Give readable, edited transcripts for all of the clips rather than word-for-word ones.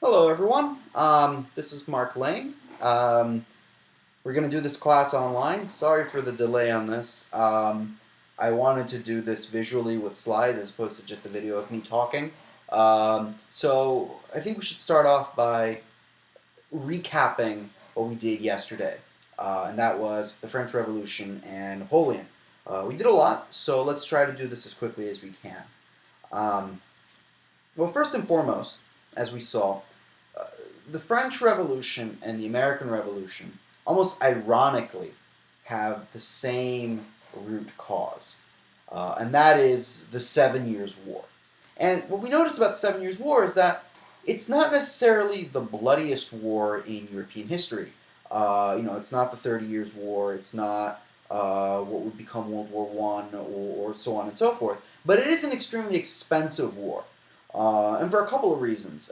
Hello, everyone. This is Mark Lane. We're going to do this class online. Sorry for the delay on this. I wanted to do this visually with slides as opposed to just a video of me talking. So I think we should start off by recapping what we did yesterday, and that was the French Revolution and Napoleon. We did a lot, so let's try to do this as quickly as we can. Um, well, first and foremost, as we saw, uh, the French Revolution and the American Revolution, almost ironically, have the same root cause, and that is the 7 Years' War. And what we notice about the 7 Years' War is that it's not necessarily the bloodiest war in European history. It's not the 30 Years' War. It's not what would become World War I or so on and so forth. But it is an extremely expensive war. And for a couple of reasons.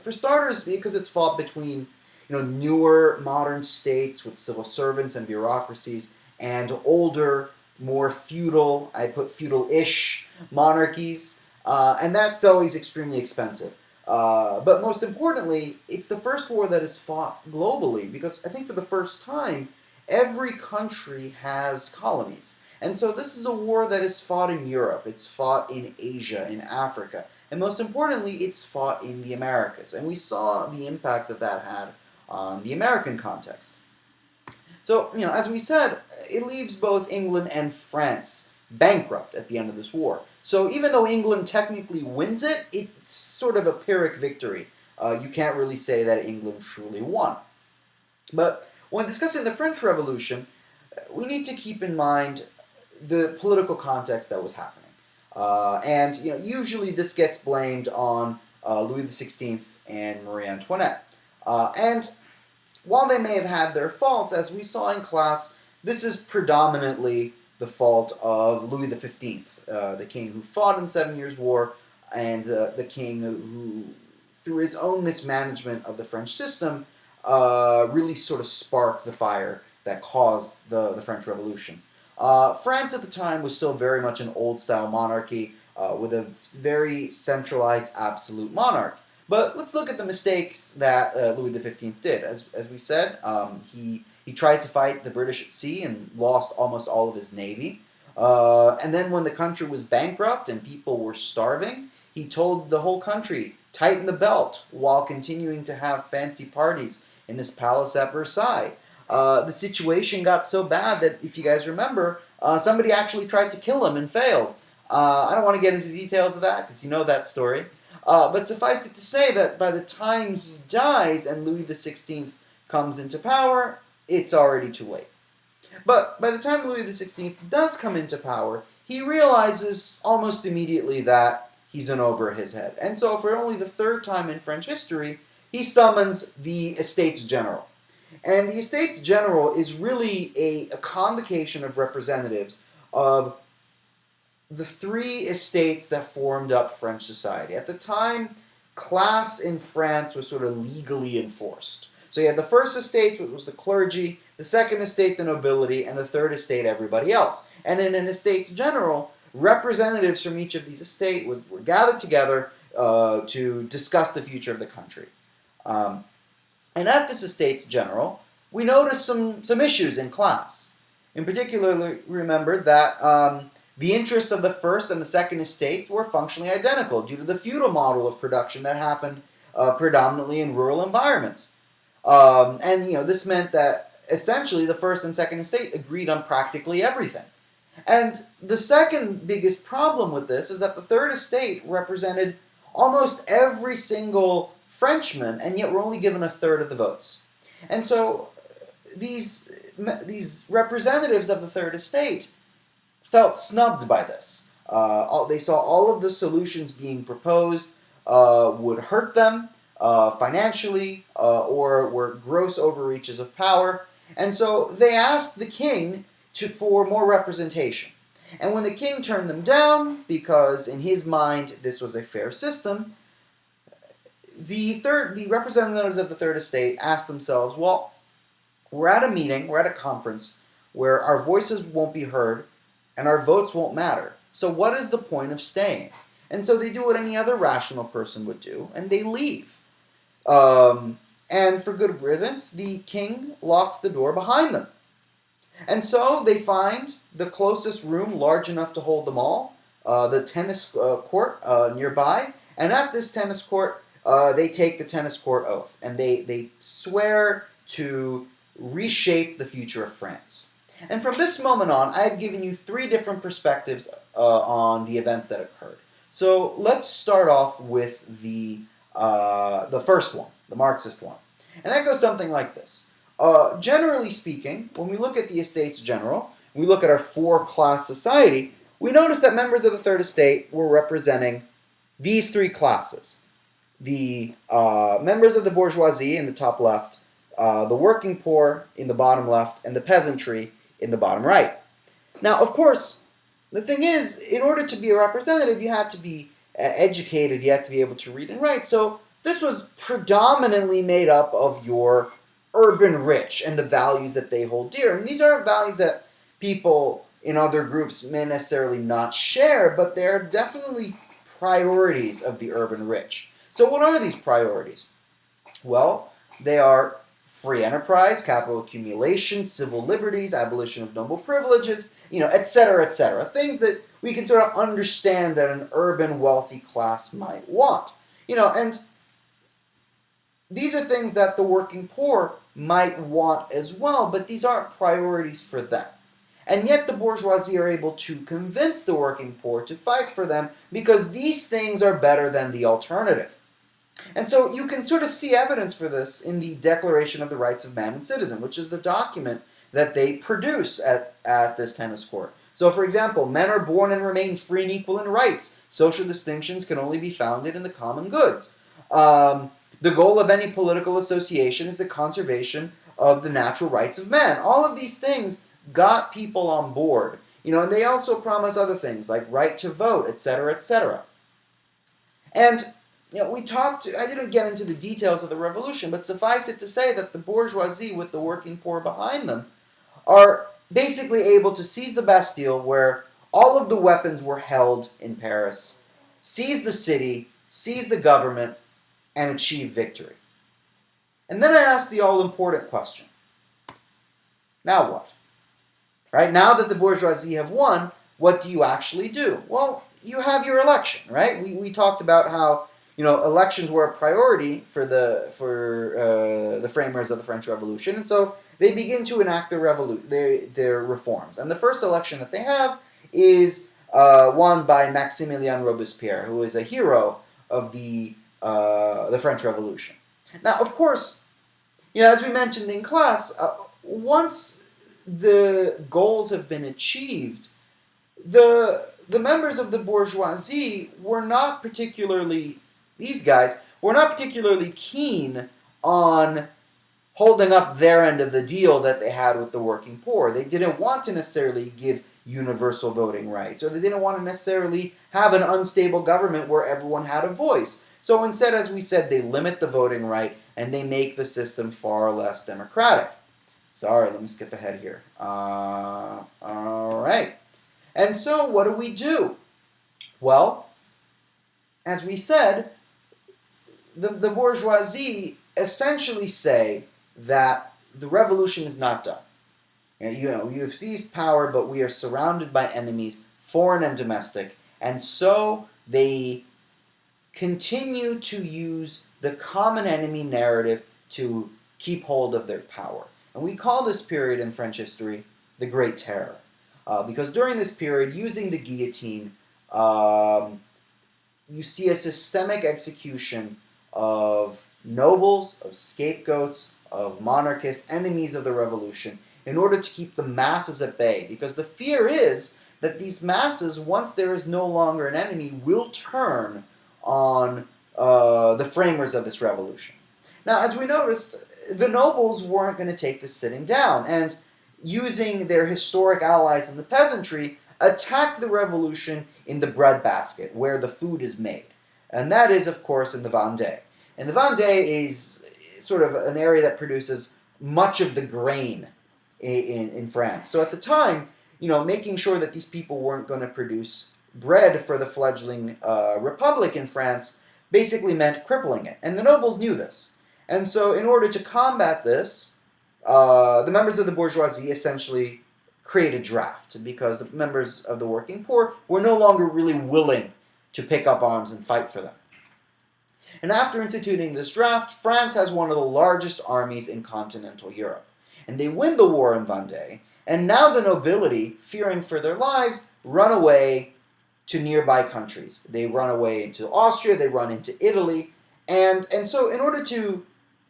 For starters, because it's fought between newer modern states with civil servants and bureaucracies and older, more feudal, I put feudal-ish monarchies, and that's always extremely expensive. But most importantly, it's the first war that is fought globally because I think for the first time, every country has colonies. And so this is a war that is fought in Europe, it's fought in Asia, in Africa, and most importantly, it's fought in the Americas. And we saw the impact that that had on the American context. So, as we said, it leaves both England and France bankrupt at the end of this war. So even though England technically wins it, it's sort of a Pyrrhic victory. You can't really say that England truly won. But when discussing the French Revolution, we need to keep in mind the political context that was happening. And usually this gets blamed on Louis XVI and Marie Antoinette. And while they may have had their faults, as we saw in class, this is predominantly the fault of Louis XV, the king who fought in the 7 Years' War, and the king who, through his own mismanagement of the French system, really sort of sparked the fire that caused the French Revolution. France at the time was still very much an old-style monarchy with a very centralized absolute monarch. But let's look at the mistakes that Louis XV did. As we said, he tried to fight the British at sea and lost almost all of his navy. And then when the country was bankrupt and people were starving, he told the whole country, tighten the belt, while continuing to have fancy parties in his palace at Versailles. The situation got so bad that, if you guys remember, somebody actually tried to kill him and failed. I don't want to get into details of that because you know that story. But suffice it to say that by the time he dies and Louis XVI comes into power, it's already too late. But by the time Louis XVI does come into power, he realizes almost immediately that he's in over his head. And so for only the third time in French history, he summons the Estates General. And the Estates General is really a convocation of representatives of the three estates that formed up French society. At the time, class in France was sort of legally enforced. So you had the first estate, which was the clergy, the second estate, the nobility, and the third estate, everybody else. And in an Estates General, representatives from each of these estates were gathered together to discuss the future of the country. And at this Estates General, we noticed some issues in class. In particular, remember that the interests of the first and the second estate were functionally identical due to the feudal model of production that happened predominantly in rural environments. This meant that essentially the first and second estate agreed on practically everything. And the second biggest problem with this is that the third estate represented almost every single Frenchman, and yet we're only given a third of the votes. And so these representatives of the third estate felt snubbed by this. They saw all of the solutions being proposed would hurt them financially or were gross overreaches of power. And so they asked the king for more representation. And when the king turned them down, because in his mind this was a fair system, the representatives of the third estate asked themselves, well, we're at a meeting, we're at a conference where our voices won't be heard and our votes won't matter. So what is the point of staying? And so they do what any other rational person would do, and they leave. And for good riddance, the king locks the door behind them. And so they find the closest room large enough to hold them all, the tennis court nearby. And at this tennis court, they take the tennis court oath. And they swear to reshape the future of France. And from this moment on, I've given you three different perspectives on the events that occurred. So let's start off with the first one, the Marxist one. And that goes something like this. Generally speaking, when we look at the Estates General, we look at our four-class society, we notice that members of the Third Estate were representing these three classes. The members of the bourgeoisie in the top left, the working poor in the bottom left, and the peasantry in the bottom right. Now, of course, the thing is, in order to be a representative, you had to be educated, you had to be able to read and write. So this was predominantly made up of your urban rich and the values that they hold dear. And these aren't values that people in other groups may necessarily not share, but they're definitely priorities of the urban rich. So what are these priorities? Well, they are free enterprise, capital accumulation, civil liberties, abolition of noble privileges, etc., etc. Things that we can sort of understand that an urban wealthy class might want. And these are things that the working poor might want as well, but these aren't priorities for them. And yet the bourgeoisie are able to convince the working poor to fight for them because these things are better than the alternative. And so you can sort of see evidence for this in the Declaration of the Rights of Man and Citizen, which is the document that they produce at this tennis court. So, for example, men are born and remain free and equal in rights. Social distinctions can only be founded in the common goods. The goal of any political association is the conservation of the natural rights of man. All of these things got people on board. And they also promise other things like right to vote, etc., etc. And I didn't get into the details of the revolution, but suffice it to say that the bourgeoisie with the working poor behind them are basically able to seize the Bastille, where all of the weapons were held in Paris, seize the city, seize the government, and achieve victory. And then I asked the all-important question. Now what? Right? Now that the bourgeoisie have won, what do you actually do? Well, you have your election, right? We talked about how elections were a priority for the framers of the French Revolution, and so they begin to enact their reforms. And the first election that they have is won by Maximilien Robespierre, who is a hero of the French Revolution. Now, of course, as we mentioned in class, once the goals have been achieved, the members of the bourgeoisie were not particularly, these guys were not particularly keen on holding up their end of the deal that they had with the working poor. They didn't want to necessarily give universal voting rights, or they didn't want to necessarily have an unstable government where everyone had a voice. So instead, as we said, they limit the voting right and they make the system far less democratic. Sorry, let me skip ahead here. All right. And so what do? Well, as we said, the bourgeoisie essentially say that the revolution is not done. You have seized power, but we are surrounded by enemies, foreign and domestic, and so they continue to use the common enemy narrative to keep hold of their power. And we call this period in French history the Great Terror, because during this period, using the guillotine, you see a systemic execution of nobles, of scapegoats, of monarchists, enemies of the revolution, in order to keep the masses at bay. Because the fear is that these masses, once there is no longer an enemy, will turn on the framers of this revolution. Now, as we noticed, the nobles weren't going to take this sitting down, and using their historic allies in the peasantry, attack the revolution in the breadbasket, where the food is made. And that is, of course, in the Vendée. And the Vendée is sort of an area that produces much of the grain in France. So at the time, making sure that these people weren't going to produce bread for the fledgling republic in France basically meant crippling it. And the nobles knew this. And so in order to combat this, the members of the bourgeoisie essentially create a draft because the members of the working poor were no longer really willing to pick up arms and fight for them. And after instituting this draft, France has one of the largest armies in continental Europe. And they win the war in Vendée, and now the nobility, fearing for their lives, run away to nearby countries. They run away into Austria, they run into Italy, and so in order to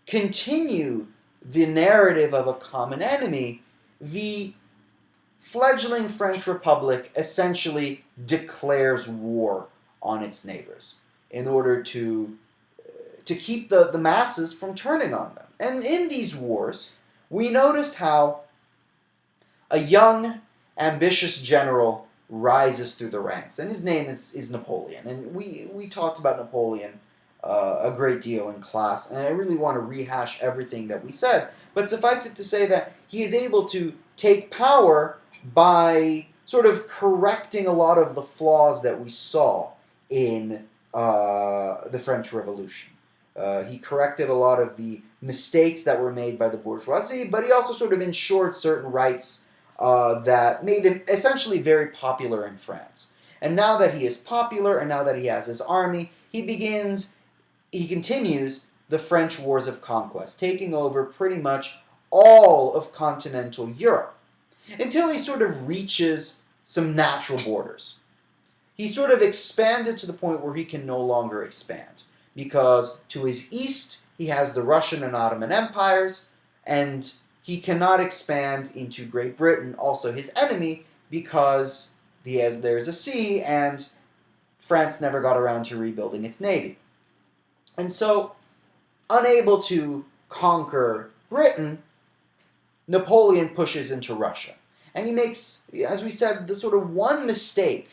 continue the narrative of a common enemy, the fledgling French Republic essentially declares war on its neighbors in order to keep the masses from turning on them. And in these wars, we noticed how a young, ambitious general rises through the ranks, and his name is Napoleon. And we talked about Napoleon a great deal in class, and I really want to rehash everything that we said, but suffice it to say that he is able to take power by sort of correcting a lot of the flaws that we saw in the French Revolution. He corrected a lot of the mistakes that were made by the bourgeoisie, but he also sort of ensured certain rights that made him essentially very popular in France. And now that he is popular, and now that he has his army, he continues the French Wars of Conquest, taking over pretty much all of continental Europe, until he sort of reaches some natural borders. He sort of expanded to the point where he can no longer expand, because to his east he has the Russian and Ottoman empires, and he cannot expand into Great Britain, also his enemy, because there's a sea, and France never got around to rebuilding its navy. And so, unable to conquer Britain, Napoleon pushes into Russia. And he makes, as we said, the sort of one mistake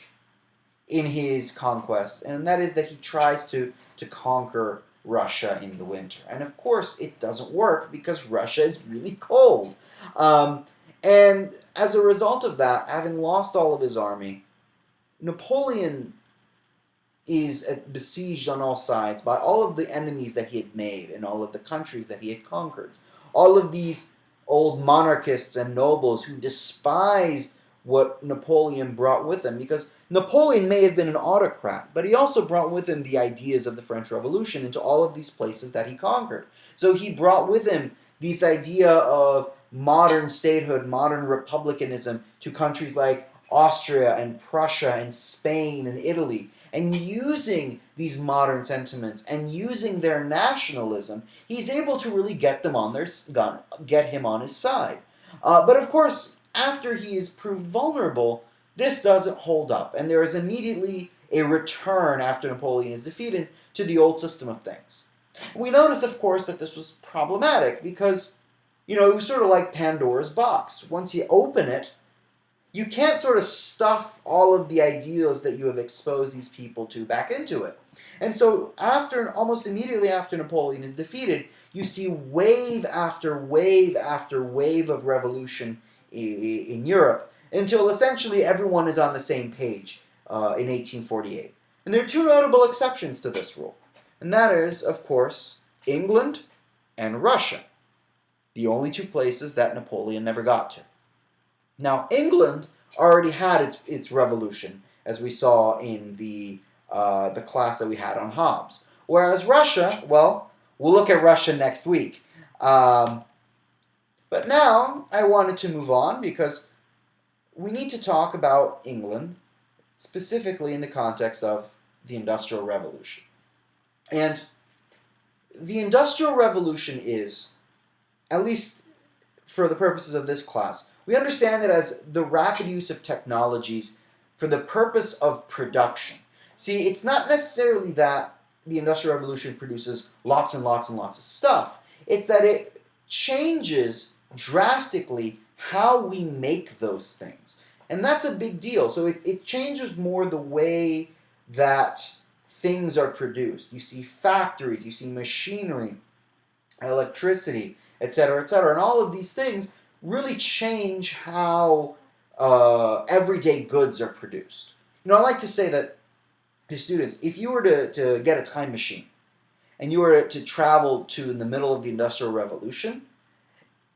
in his conquest, and that is that he tries to conquer Russia in the winter. And of course, it doesn't work because Russia is really cold. And as a result of that, having lost all of his army, Napoleon is besieged on all sides by all of the enemies that he had made and all of the countries that he had conquered. All of these old monarchists and nobles who despised what Napoleon brought with him, because Napoleon may have been an autocrat, but he also brought with him the ideas of the French Revolution into all of these places that he conquered. So he brought with him this idea of modern statehood, modern republicanism to countries like Austria and Prussia and Spain and Italy. And using these modern sentiments and using their nationalism, he's able to really get him on his side. But of course, after he is proved vulnerable, this doesn't hold up, and there is immediately a return after Napoleon is defeated to the old system of things. We notice, of course, that this was problematic because, it was sort of like Pandora's box. Once you open it, you can't sort of stuff all of the ideals that you have exposed these people to back into it. And so almost immediately after Napoleon is defeated, you see wave after wave after wave of revolution in Europe until essentially everyone is on the same page in 1848. And there are two notable exceptions to this rule. And that is, of course, England and Russia, the only two places that Napoleon never got to. Now, England already had its revolution, as we saw in the class that we had on Hobbes. Whereas Russia, well, we'll look at Russia next week. But now I wanted to move on because we need to talk about England, specifically in the context of the Industrial Revolution. And the Industrial Revolution is, at least for the purposes of this class, we understand it as the rapid use of technologies for the purpose of production. See, it's not necessarily that the Industrial Revolution produces lots and lots and lots of stuff. It's that it changes drastically how we make those things. And that's a big deal. So it changes more the way that things are produced. You see factories, you see machinery, electricity, etc., etc. And all of these things really change how everyday goods are produced. I like to say that to students, if you were to get a time machine, and you were to travel to in the middle of the Industrial Revolution,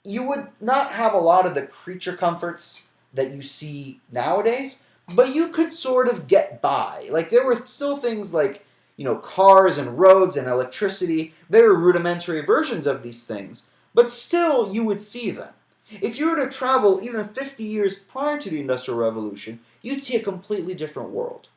you would not have a lot of the creature comforts that you see nowadays, but you could sort of get by. Like, there were still things like, cars and roads and electricity. There were rudimentary versions of these things, but still you would see them. If you were to travel even 50 years prior to the Industrial Revolution, you'd see a completely different world.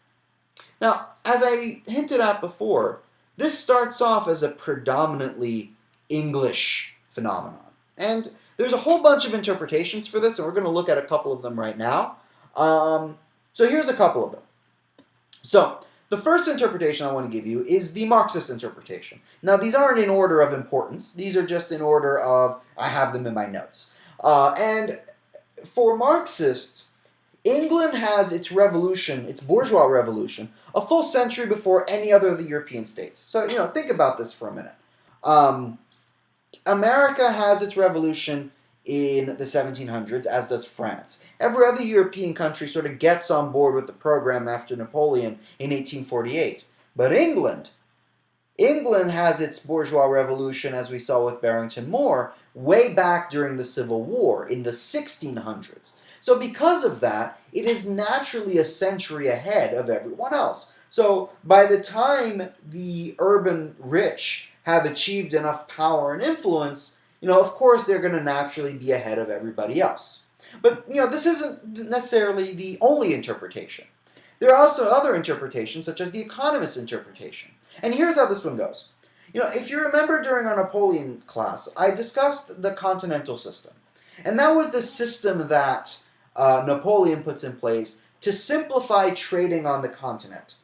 Now, as I hinted at before, this starts off as a predominantly English phenomenon. And there's a whole bunch of interpretations for this, and we're going to look at a couple of them right now. So here's a couple of them. So the first interpretation I want to give you is the Marxist interpretation. Now, these aren't in order of importance. These are just in order of, I have them in my notes. And for Marxists, England has its revolution, its bourgeois revolution, a full century before any other of the European states. So, think about this for a minute. America has its revolution in the 1700s, as does France. Every other European country sort of gets on board with the program after Napoleon in 1848. But England has its bourgeois revolution, as we saw with Barrington Moore, way back during the Civil War in the 1600s. So because of that, it is naturally a century ahead of everyone else. So by the time the urban rich have achieved enough power and influence, of course they're going to naturally be ahead of everybody else. But, this isn't necessarily the only interpretation. There are also other interpretations, such as the Economist Interpretation. And here's how this one goes. If you remember during our Napoleon class, I discussed the continental system. And that was the system that Napoleon puts in place to simplify trading on the continent.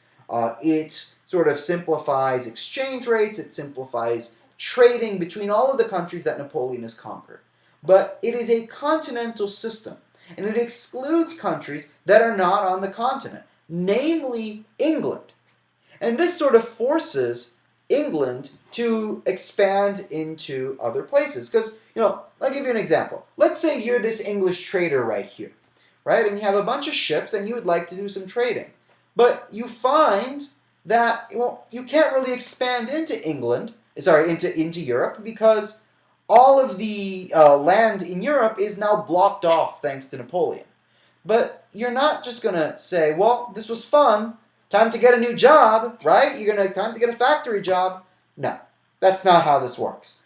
It sort of simplifies exchange rates, it simplifies trading between all of the countries that Napoleon has conquered. But it is a continental system, and it excludes countries that are not on the continent, namely England. And this sort of forces England to expand into other places. Because, I'll give you an example. Let's say you're this English trader right here, right? And you have a bunch of ships and you would like to do some trading. But you find that, you can't really expand into into Europe, because all of the land in Europe is now blocked off thanks to Napoleon. But you're not just going to say, well, this was fun, time to get a new job, right? Time to get a factory job. No, that's not how this works.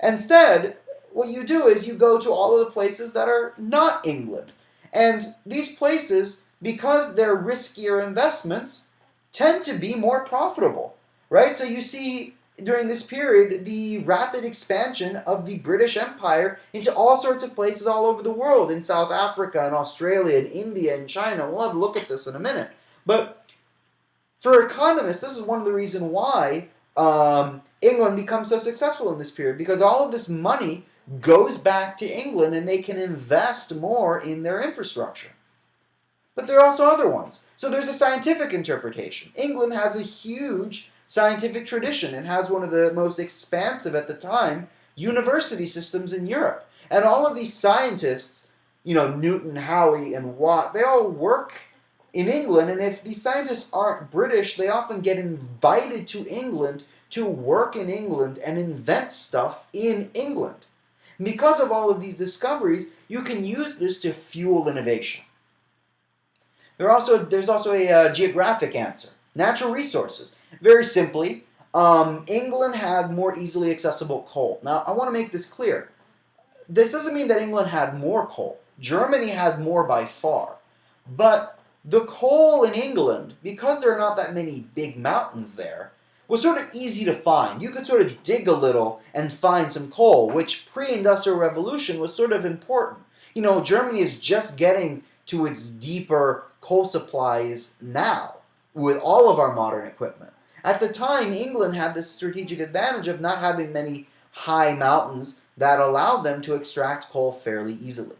Instead, what you do is you go to all of the places that are not England. And these places, because they're riskier investments, tend to be more profitable, right? So you see during this period the rapid expansion of the British Empire into all sorts of places all over the world, in South Africa and Australia and India and China. We'll have a look at this in a minute. But for economists, this is one of the reasons why England becomes so successful in this period, because all of this money goes back to England and they can invest more in their infrastructure. But there are also other ones. So there's a scientific interpretation. England has a huge scientific tradition. It has one of the most expansive at the time university systems in Europe. And all of these scientists, Newton, Halley, and Watt, they all work in England. And if these scientists aren't British, they often get invited to England to work in England and invent stuff in England. And because of all of these discoveries, you can use this to fuel innovation. There's also a geographic answer. Natural resources. Very simply, England had more easily accessible coal. Now, I want to make this clear. This doesn't mean that England had more coal. Germany had more by far. But the coal in England, because there are not that many big mountains there, was sort of easy to find. You could sort of dig a little and find some coal, which pre-industrial revolution was sort of important. Germany is just getting to its deeper coal supplies now with all of our modern equipment. At the time, England had this strategic advantage of not having many high mountains that allowed them to extract coal fairly easily.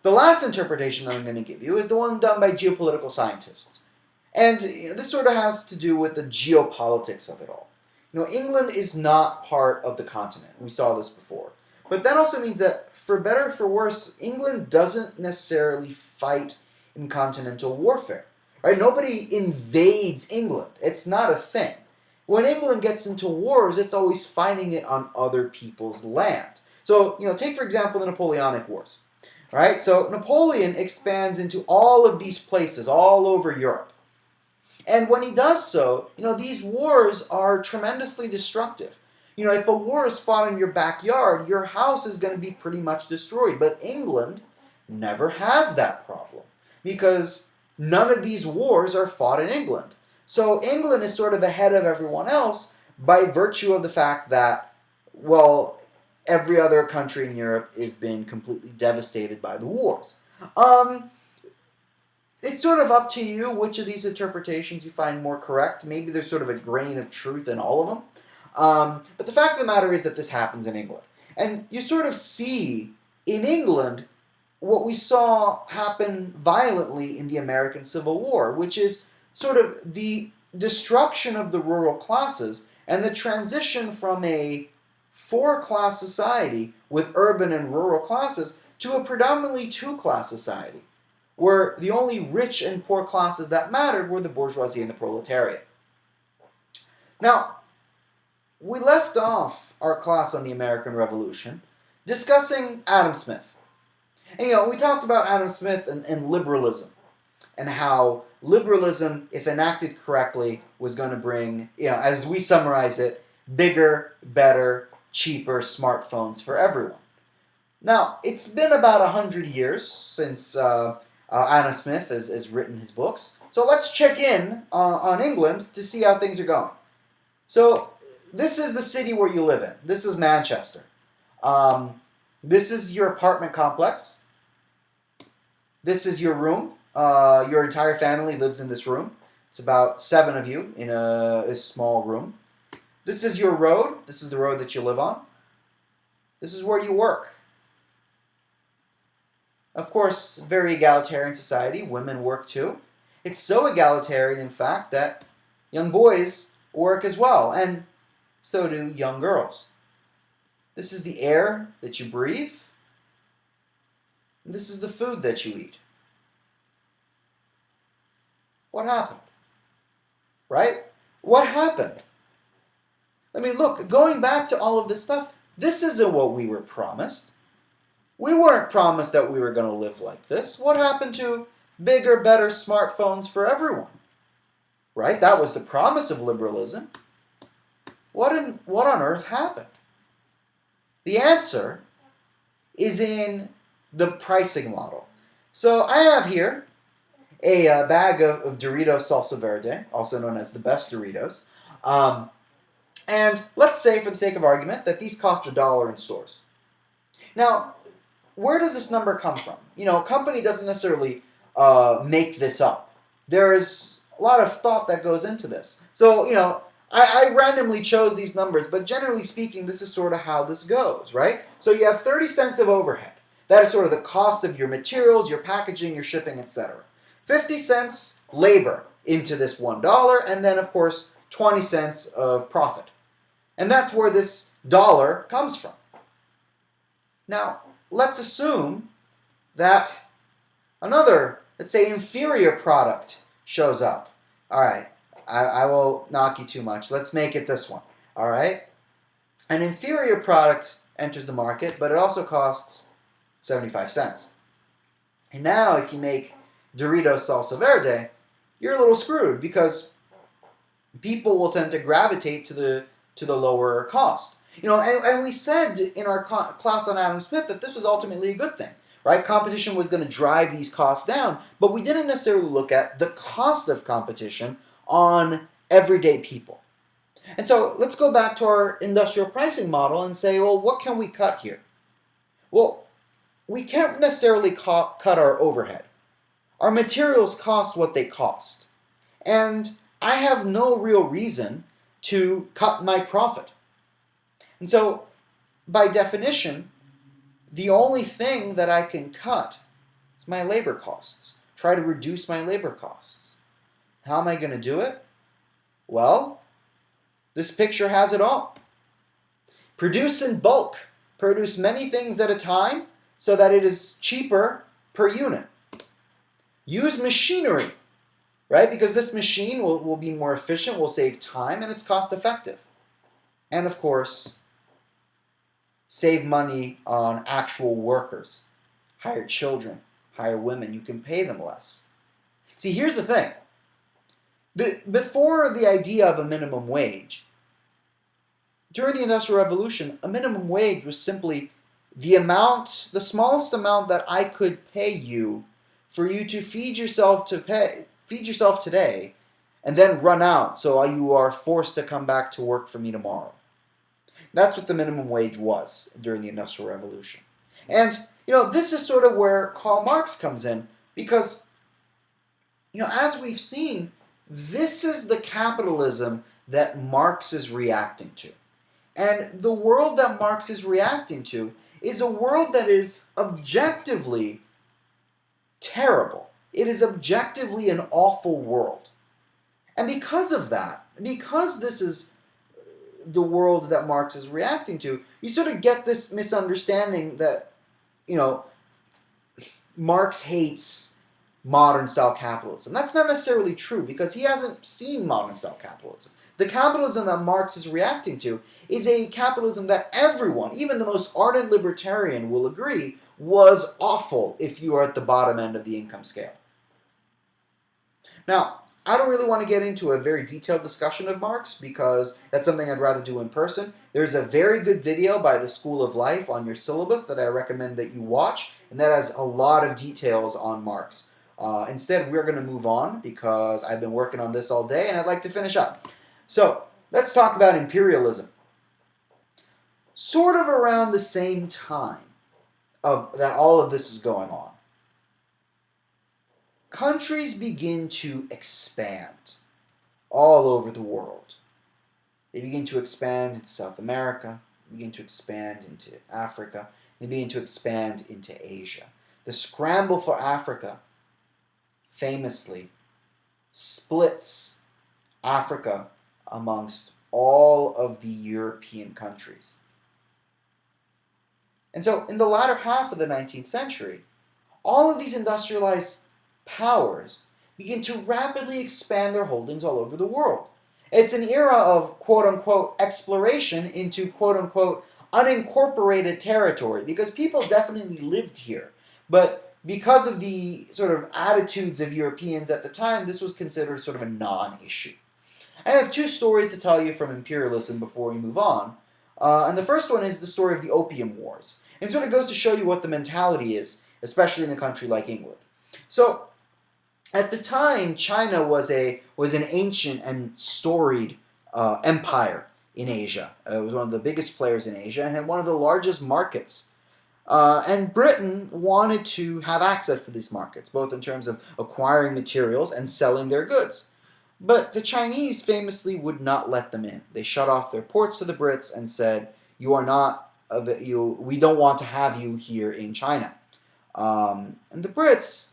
The last interpretation that I'm going to give you is the one done by geopolitical scientists. And this sort of has to do with the geopolitics of it all. England is not part of the continent. We saw this before. But that also means that, for better or for worse, England doesn't necessarily fight in continental warfare. Right? Nobody invades England. It's not a thing. When England gets into wars, it's always fighting it on other people's land. So, take for example the Napoleonic Wars, right? So Napoleon expands into all of these places all over Europe. And when he does so, these wars are tremendously destructive. If a war is fought in your backyard, your house is going to be pretty much destroyed. But England never has that problem because none of these wars are fought in England. So England is sort of ahead of everyone else by virtue of the fact that, well, every other country in Europe is being completely devastated by the wars. It's sort of up to you which of these interpretations you find more correct. Maybe there's sort of a grain of truth in all of them. But the fact of the matter is that this happens in England. And you sort of see in England what we saw happen violently in the American Civil War, which is sort of the destruction of the rural classes and the transition from a four-class society with urban and rural classes to a predominantly two-class society, where the only rich and poor classes that mattered were the bourgeoisie and the proletariat. Now, we left off our class on the American Revolution discussing Adam Smith. And, we talked about Adam Smith and liberalism, and how liberalism, if enacted correctly, was going to bring, as we summarize it, bigger, better, cheaper smartphones for everyone. Now, it's been about 100 years since Adam Smith has written his books. So let's check in on England to see how things are going. So this is the city where you live in. This is Manchester. This is your apartment complex. This is your room. Your entire family lives in this room. It's about 7 of you in a small room. This is your road. This is the road that you live on. This is where you work. Of course, very egalitarian society. Women work too. It's so egalitarian, in fact, that young boys work as well, and so do young girls. This is the air that you breathe. And this is the food that you eat. What happened? Right? What happened? I mean, look, going back to all of this stuff, this isn't what we were promised. We weren't promised that we were going to live like this. What happened to bigger, better smartphones for everyone? Right? That was the promise of liberalism. What on earth happened? The answer is in the pricing model. So I have here a bag of Doritos Salsa Verde, also known as the best Doritos. And let's say, for the sake of argument, that these cost $1 in stores. Now, where does this number come from? A company doesn't necessarily make this up. There's a lot of thought that goes into this. So, I randomly chose these numbers, but generally speaking, this is sort of how this goes, right? So you have 30 cents of overhead. That is sort of the cost of your materials, your packaging, your shipping, etc. 50 cents labor into this $1, and then, of course, 20 cents of profit. And that's where this dollar comes from. Now, let's assume that another, let's say, inferior product shows up. All right, I won't knock you too much. Let's make it this one. All right? An inferior product enters the market, but it also costs 75 cents. And now, if you make Doritos Salsa Verde, you're a little screwed because people will tend to gravitate to the lower cost. And we said in our class on Adam Smith that this was ultimately a good thing, right? Competition was going to drive these costs down, but we didn't necessarily look at the cost of competition on everyday people. And so let's go back to our industrial pricing model and say, well, what can we cut here? Well, we can't necessarily cut our overhead. Our materials cost what they cost. And I have no real reason to cut my profit. And so, by definition, the only thing that I can cut is my labor costs. Try to reduce my labor costs. How am I going to do it? Well, this picture has it all. Produce in bulk. Produce many things at a time so that it is cheaper per unit. Use machinery. right? Because this machine will be more efficient, will save time, and it's cost effective. And of course, save money on actual workers, hire children, hire women. You can pay them less. See, here's the thing. Before the idea of a minimum wage, during the Industrial Revolution, a minimum wage was simply the smallest amount that I could pay you for you to feed yourself today, and then run out, so you are forced to come back to work for me tomorrow. That's what the minimum wage was during the Industrial Revolution. And, this is sort of where Karl Marx comes in, because, as we've seen, this is the capitalism that Marx is reacting to. And the world that Marx is reacting to is a world that is objectively terrible. It is objectively an awful world. And because of that, because this is the world that Marx is reacting to, you sort of get this misunderstanding that, Marx hates modern-style capitalism. That's not necessarily true, because he hasn't seen modern-style capitalism. The capitalism that Marx is reacting to is a capitalism that everyone, even the most ardent libertarian, will agree was awful if you are at the bottom end of the income scale. Now, I don't really want to get into a very detailed discussion of Marx, because that's something I'd rather do in person. There's a very good video by the School of Life on your syllabus that I recommend that you watch, and that has a lot of details on Marx. Instead, we're going to move on, because I've been working on this all day and I'd like to finish up. So, let's talk about imperialism. Sort of around the same time that all of this is going on, countries begin to expand all over the world. They begin to expand into South America, they begin to expand into Africa, they begin to expand into Asia. The scramble for Africa famously splits Africa amongst all of the European countries. And so in the latter half of the 19th century, all of these industrialized powers begin to rapidly expand their holdings all over the world. It's an era of quote-unquote exploration into quote-unquote unincorporated territory, because people definitely lived here. But because of the sort of attitudes of Europeans at the time, this was considered sort of a non-issue. I have two stories to tell you from imperialism before we move on. And the first one is the story of the Opium Wars. And sort of goes to show you what the mentality is, especially in a country like England. So, at the time, China was an ancient and storied empire in Asia. It was one of the biggest players in Asia and had one of the largest markets. And Britain wanted to have access to these markets, both in terms of acquiring materials and selling their goods. But the Chinese famously would not let them in. They shut off their ports to the Brits and said, we don't want to have you here in China. And the Brits,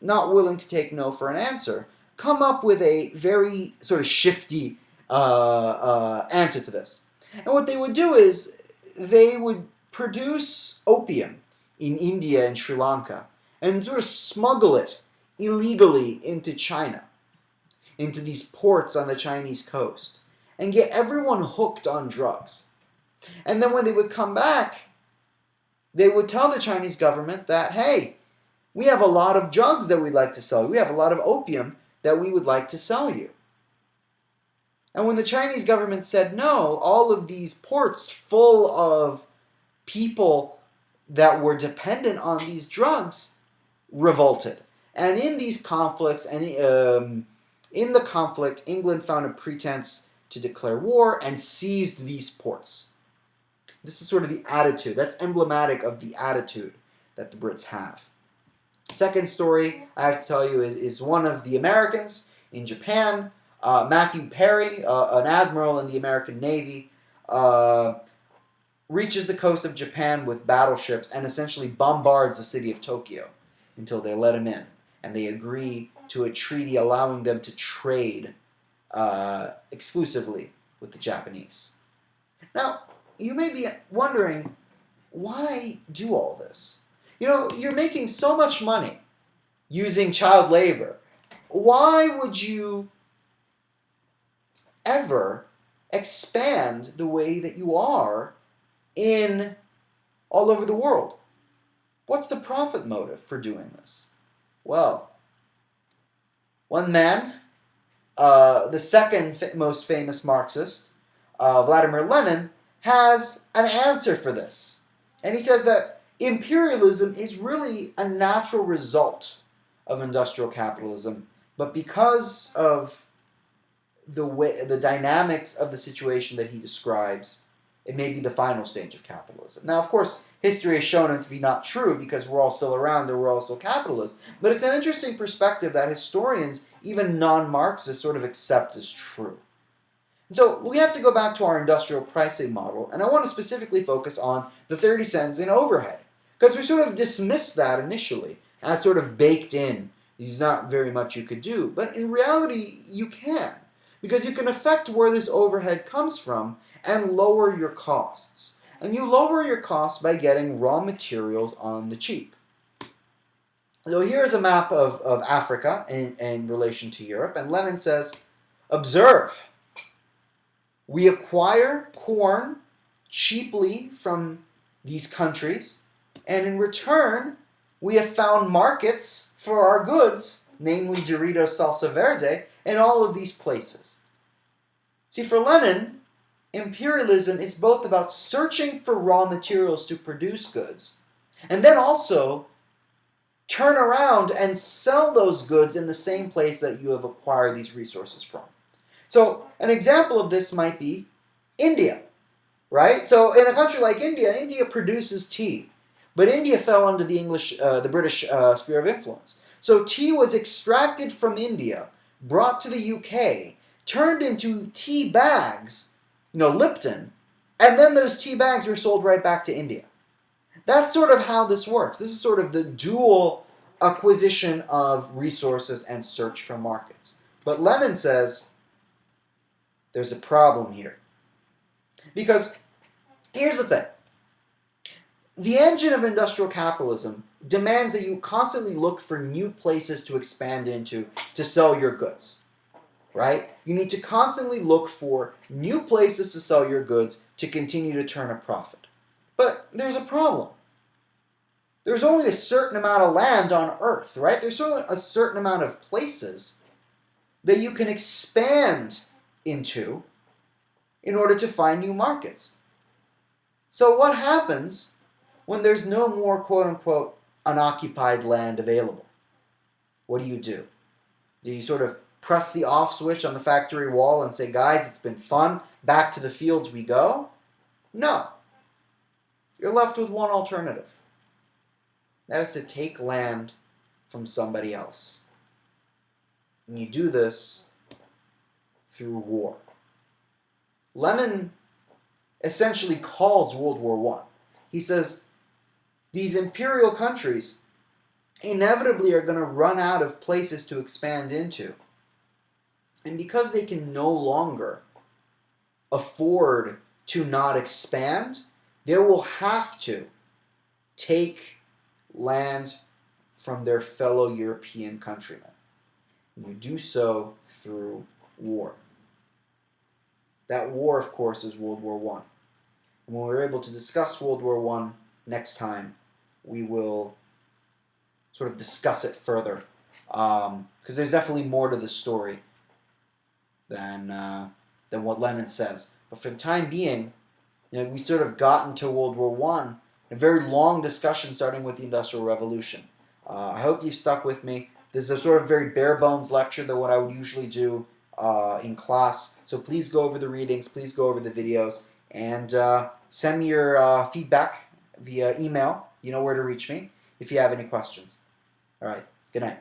not willing to take no for an answer, come up with a very sort of shifty answer to this. And what they would do is they would produce opium in India and Sri Lanka and sort of smuggle it illegally into China, into these ports on the Chinese coast, and get everyone hooked on drugs. And then when they would come back, they would tell the Chinese government that, hey, we have a lot of drugs that we'd like to sell you. We have a lot of opium that we would like to sell you. And when the Chinese government said no, all of these ports full of people that were dependent on these drugs revolted. And in these conflicts, in the conflict, England found a pretense to declare war and seized these ports. This is sort of the attitude. That's emblematic of the attitude that the Brits have. Second story I have to tell you is one of the Americans in Japan. Matthew Perry, an admiral in the American Navy, reaches the coast of Japan with battleships and essentially bombards the city of Tokyo until they let him in. And they agree to a treaty allowing them to trade exclusively with the Japanese. Now, you may be wondering, why do all this? You're making so much money using child labor. why would you ever expand the way that you are in all over the world? What's the profit motive for doing this? Well, one man, the second most famous Marxist, Vladimir Lenin, has an answer for this. And he says that imperialism is really a natural result of industrial capitalism, but because of the dynamics of the situation that he describes, it may be the final stage of capitalism. Now, of course, history has shown it to be not true because we're all still around and we're all still capitalists. But it's an interesting perspective that historians, even non-Marxists, sort of accept as true. And so we have to go back to our industrial pricing model, and I want to specifically focus on the 30 cents in overhead, because we sort of dismissed that initially as sort of baked in. There's not very much you could do, but in reality, you can, because you can affect where this overhead comes from and lower your costs. And you lower your costs by getting raw materials on the cheap. So here's a map of Africa in relation to Europe, and Lenin says, observe, we acquire corn cheaply from these countries, and in return, we have found markets for our goods, namely Doritos Salsa Verde, in all of these places. See, for Lenin, imperialism is both about searching for raw materials to produce goods, and then also turn around and sell those goods in the same place that you have acquired these resources from. So an example of this might be India, right? So in a country like India, India produces tea, but India fell under the British sphere of influence. So tea was extracted from India, brought to the UK, turned into tea bags, Lipton, and then those tea bags were sold right back to India. That's sort of how this works. This is sort of the dual acquisition of resources and search for markets. But Lenin says there's a problem here. Because here's the thing. The engine of industrial capitalism demands that you constantly look for new places to expand into to sell your goods. Right? You need to constantly look for new places to sell your goods to continue to turn a profit. But there's a problem. There's only a certain amount of land on Earth, right? There's only a certain amount of places that you can expand into in order to find new markets. So what happens when there's no more quote-unquote unoccupied land available? What do? Do you sort of press the off switch on the factory wall and say, guys, it's been fun, back to the fields we go? No. You're left with one alternative. That is to take land from somebody else. And you do this through war. Lenin essentially calls World War I. He says, these imperial countries inevitably are going to run out of places to expand into. And because they can no longer afford to not expand, they will have to take land from their fellow European countrymen. And you do so through war. That war, of course, is World War I. And when we're able to discuss World War I next time, we will sort of discuss it further. Because there's definitely more to the story than what Lenin says. But for the time being, we sort of got into World War I, a very long discussion starting with the Industrial Revolution. I hope you've stuck with me. This is a sort of very bare bones lecture than what I would usually do in class. So please go over the readings, please go over the videos, and send me your feedback via email. You know where to reach me if you have any questions. All right, good night.